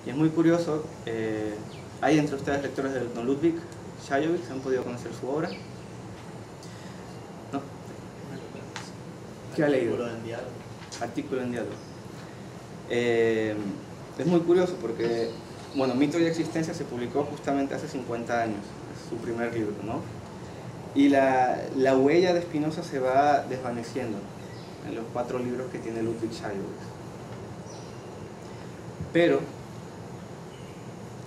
Y es muy curioso, hay entre ustedes lectores de Don Ludwig Šajowicz, ¿han podido conocer su obra? ¿No? ¿Qué ha leído? Artículo en diálogo. Es muy curioso porque, bueno, Mito y Existencia se publicó justamente hace 50 años, es su primer libro, ¿no? Y la huella de Spinoza se va desvaneciendo en los 4 libros que tiene Ludwig Šajowicz. Pero,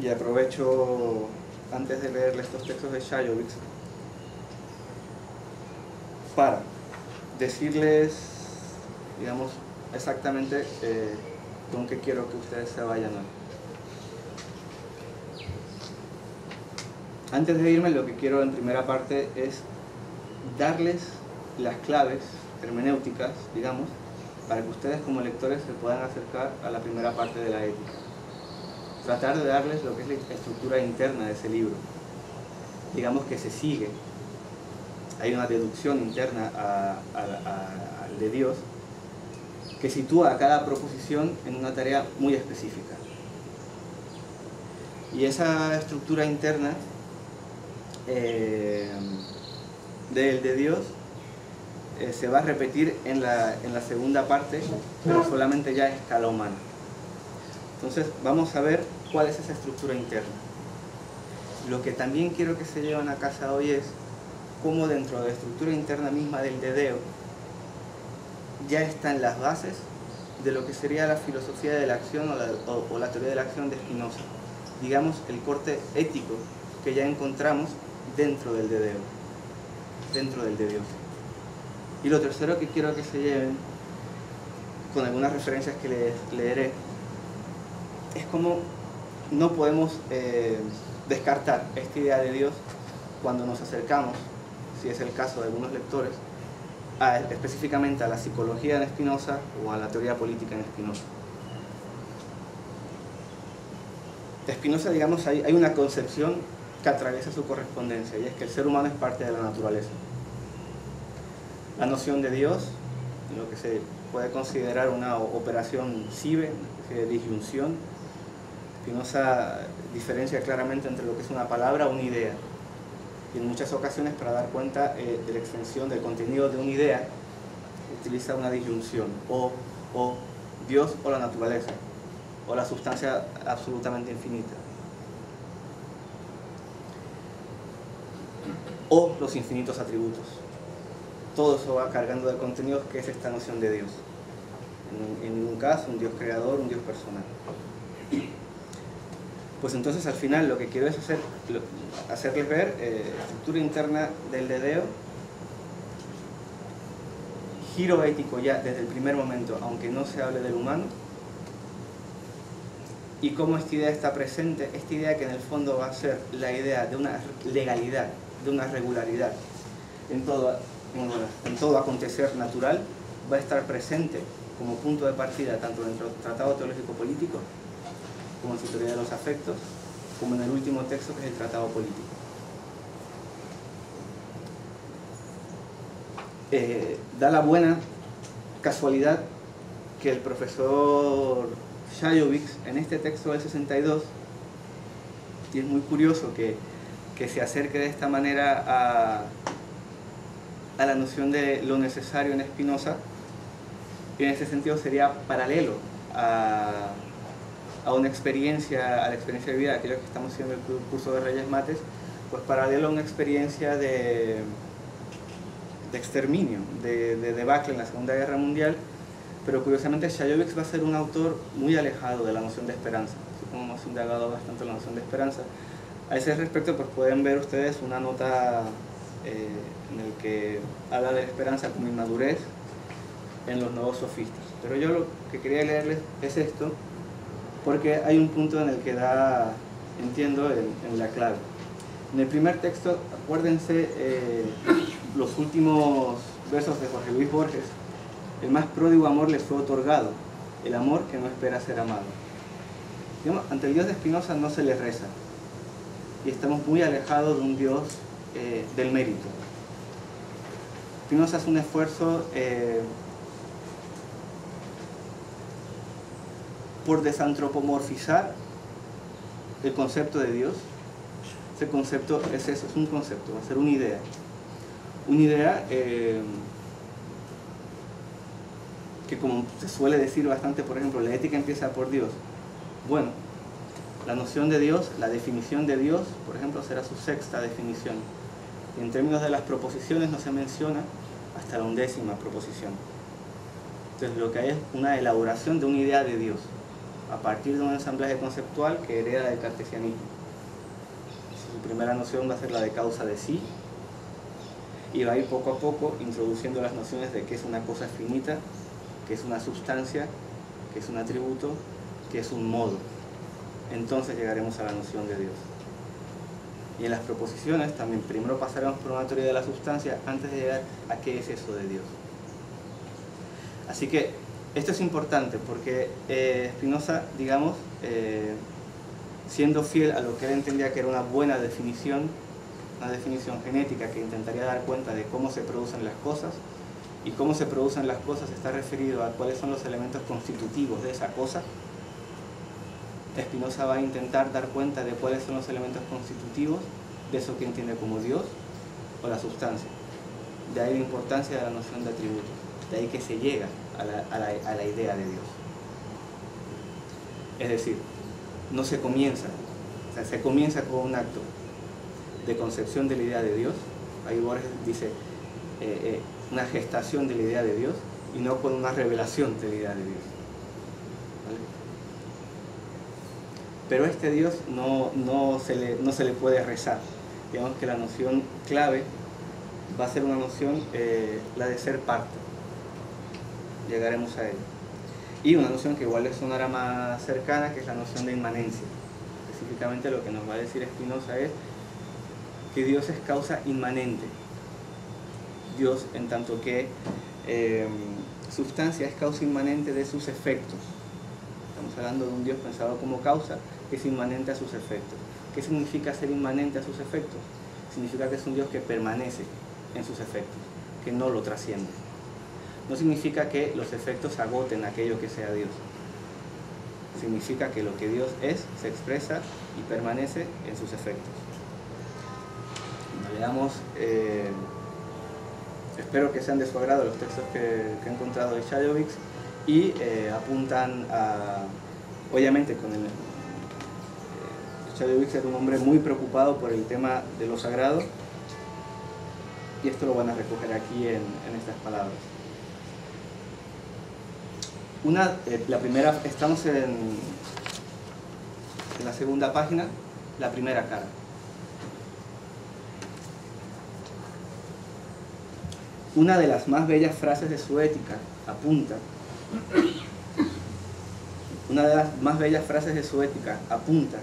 y aprovecho antes de leerle estos textos de Šajowicz para decirles, digamos, exactamente con qué quiero que ustedes se vayan hoy. Antes de irme, lo que quiero en primera parte es darles las claves hermenéuticas, digamos, para que ustedes como lectores se puedan acercar a la primera parte de la ética. Tratar de darles lo que es la estructura interna de ese libro. Digamos que se sigue. Hay una deducción interna al de Dios que sitúa a cada proposición en una tarea muy específica. Y esa estructura interna del de Dios se va a repetir en la segunda parte, pero solamente ya a escala humana. Entonces vamos a ver cuál es esa estructura interna. Lo que también quiero que se lleven a casa hoy es cómo dentro de la estructura interna misma del dedeo ya están las bases de lo que sería la filosofía de la acción o la teoría de la acción de Spinoza. Digamos, el corte ético que ya encontramos dentro del dedeo, dentro del de Dios. Y lo tercero que quiero que se lleven, con algunas referencias que les leeré, es cómo no podemos descartar esta idea de Dios cuando nos acercamos, si es el caso de algunos lectores, específicamente a la psicología en Spinoza o a la teoría política en Spinoza. De Spinoza, digamos, hay una concepción que atraviesa su correspondencia, y es que el ser humano es parte de la naturaleza. La noción de Dios, en lo que se puede considerar una operación sive, una especie de disyunción, Spinoza diferencia claramente entre lo que es una palabra o una idea. Y en muchas ocasiones, para dar cuenta de la extensión del contenido de una idea, utiliza una disyunción, o Dios o la naturaleza, o la sustancia absolutamente infinita, o los infinitos atributos. Todo eso va cargando de contenidos, que es esta noción de Dios. En ningún caso un Dios creador, un Dios personal. Pues entonces al final lo que quiero es hacerles ver estructura interna del dedeo, giro ético ya desde el primer momento, aunque no se hable del humano, y cómo esta idea está presente, esta idea que en el fondo va a ser la idea de una legalidad, de una regularidad en todo acontecer natural, va a estar presente como punto de partida tanto dentro del Tratado Teológico Político, como en su teoría de los afectos, como en el último texto, que es el Tratado Político. Da la buena casualidad que el profesor Šajowicz, en este texto del 62, y es muy curioso que se acerque de esta manera a la noción de lo necesario en Spinoza, y en ese sentido sería paralelo a una experiencia, a la experiencia de vida, aquellos que estamos haciendo el curso de Reyes Mates, pues paralelo a una experiencia de exterminio, de debacle en la Segunda Guerra Mundial, pero curiosamente Šajowicz va a ser un autor muy alejado de la noción de esperanza, así como hemos indagado bastante en la noción de esperanza. A ese respecto, pues pueden ver ustedes una nota en el que habla de la esperanza como inmadurez en los nuevos sofistas. Pero yo lo que quería leerles es esto, porque hay un punto en el que entiendo en la clave. En el primer texto, acuérdense los últimos versos de Jorge Luis Borges: el más pródigo amor les fue otorgado, el amor que no espera ser amado. Digamos, ante el Dios de Spinoza no se le reza, y estamos muy alejados de un Dios del mérito. Spinoza hace un esfuerzo por desantropomorfizar el concepto de Dios. Ese concepto es eso, es un concepto, va a ser una idea. Una idea que, como se suele decir bastante, por ejemplo, la ética empieza por Dios. Bueno, la noción de Dios, la definición de Dios, por ejemplo, será su sexta definición. Y en términos de las proposiciones no se menciona hasta la 11ª proposición. Entonces lo que hay es una elaboración de una idea de Dios a partir de un ensamblaje conceptual que hereda del cartesianismo. Su primera noción va a ser la de causa de sí, y va a ir poco a poco introduciendo las nociones de qué es una cosa finita, qué es una sustancia, qué es un atributo, qué es un modo. Entonces llegaremos a la noción de Dios. Y en las proposiciones también primero pasaremos por una teoría de la sustancia antes de llegar a qué es eso de Dios. Así que esto es importante porque Spinoza, digamos, siendo fiel a lo que él entendía que era una buena definición, una definición genética que intentaría dar cuenta de cómo se producen las cosas, y cómo se producen las cosas está referido a cuáles son los elementos constitutivos de esa cosa. Spinoza va a intentar dar cuenta de cuáles son los elementos constitutivos de eso que entiende como Dios o la sustancia. De ahí la importancia de la noción de atributos, de ahí que se llega a la idea de Dios. Es decir, no se comienza, o sea, se comienza con un acto de concepción de la idea de Dios. Ahí Borges dice una gestación de la idea de Dios, y no con una revelación de la idea de Dios. ¿Vale? Pero a este Dios no se le puede rezar. Digamos que la noción clave va a ser una noción, la de ser parte. Llegaremos a ello. Y una noción que igual le sonará más cercana, que es la noción de inmanencia. Específicamente lo que nos va a decir Spinoza es que Dios es causa inmanente. Dios, en tanto que sustancia, es causa inmanente de sus efectos. Estamos hablando de un Dios pensado como causa, que es inmanente a sus efectos. ¿Qué significa ser inmanente a sus efectos? Significa que es un Dios que permanece en sus efectos, que no lo trasciende. No significa que los efectos agoten aquello que sea Dios. Significa que lo que Dios es, se expresa y permanece en sus efectos. Cuando leamos, espero que sean de su agrado los textos que he encontrado de Šajović, y apuntan a, obviamente con el Šajović era un hombre muy preocupado por el tema de lo sagrado, y esto lo van a recoger aquí en estas palabras. La primera, estamos en la segunda página, la primera cara. Una de las más bellas frases de su ética apunta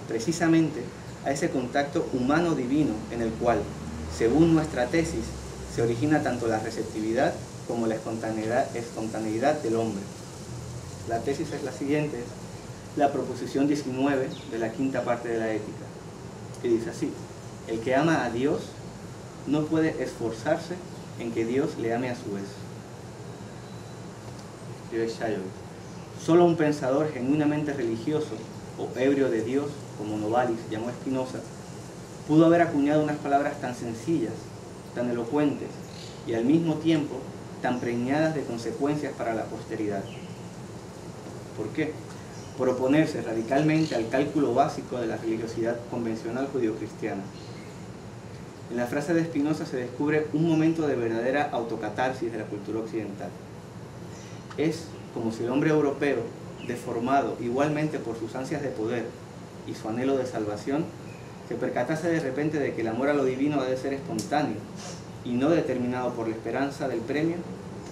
precisamente a ese contacto humano-divino en el cual, según nuestra tesis, se origina tanto la receptividad como la espontaneidad del hombre. La tesis es la siguiente, es la proposición 19 de la quinta parte de la ética, que dice así: el que ama a Dios no puede esforzarse en que Dios le ame a su vez. Solo un pensador genuinamente religioso o ebrio de Dios, como Novalis llamó a Spinoza, pudo haber acuñado unas palabras tan sencillas, tan elocuentes y al mismo tiempo tan preñadas de consecuencias para la posteridad. ¿Por qué? Por oponerse radicalmente al cálculo básico de la religiosidad convencional judio-cristiana. En la frase de Spinoza se descubre un momento de verdadera autocatarsis de la cultura occidental. Es como si el hombre europeo, deformado igualmente por sus ansias de poder y su anhelo de salvación, se percatase de repente de que el amor a lo divino ha de ser espontáneo y no determinado por la esperanza del premio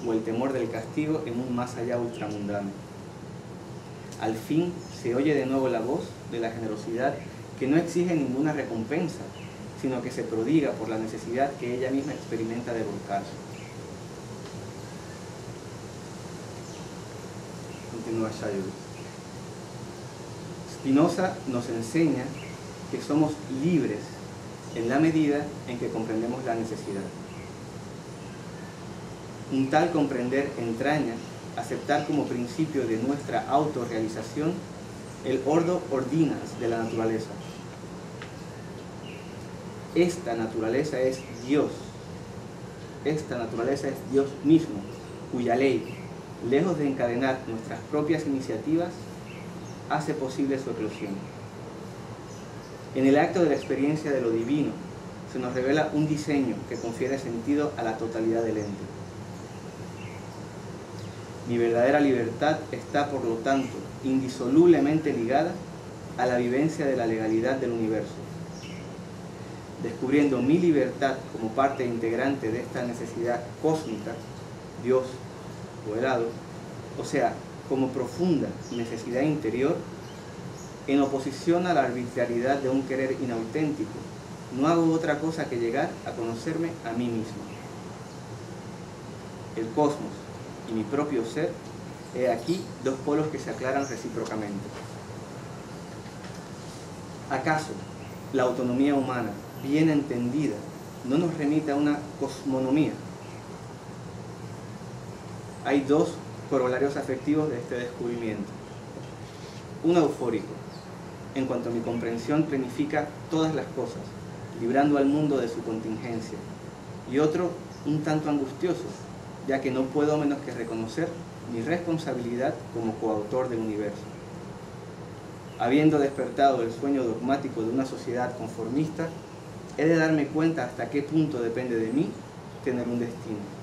o el temor del castigo en un más allá ultramundano. Al fin se oye de nuevo la voz de la generosidad que no exige ninguna recompensa, sino que se prodiga por la necesidad que ella misma experimenta de volcarse. Continúa Šajović. Spinoza nos enseña que somos libres en la medida en que comprendemos la necesidad. Un tal comprender entraña aceptar como principio de nuestra autorrealización el ordo ordinas de la naturaleza, Esta naturaleza es Dios. Esta naturaleza es Dios mismo, cuya ley, lejos de encadenar nuestras propias iniciativas, hace posible su eclosión. En el acto de la experiencia de lo divino, se nos revela un diseño que confiere sentido a la totalidad del ente. Mi verdadera libertad está, por lo tanto, indisolublemente ligada a la vivencia de la legalidad del universo. Descubriendo mi libertad como parte integrante de esta necesidad cósmica, Dios o el hado, o sea, como profunda necesidad interior, en oposición a la arbitrariedad de un querer inauténtico, no hago otra cosa que llegar a conocerme a mí mismo. El cosmos y mi propio ser, he aquí dos polos que se aclaran recíprocamente. ¿Acaso la autonomía humana, bien entendida, no nos remite a una cosmonomía? Hay dos corolarios afectivos de este descubrimiento. Uno eufórico, en cuanto mi comprensión planifica todas las cosas, librando al mundo de su contingencia, y otro un tanto angustioso, ya que no puedo menos que reconocer mi responsabilidad como coautor del universo. Habiendo despertado el sueño dogmático de una sociedad conformista, he de darme cuenta hasta qué punto depende de mí tener un destino.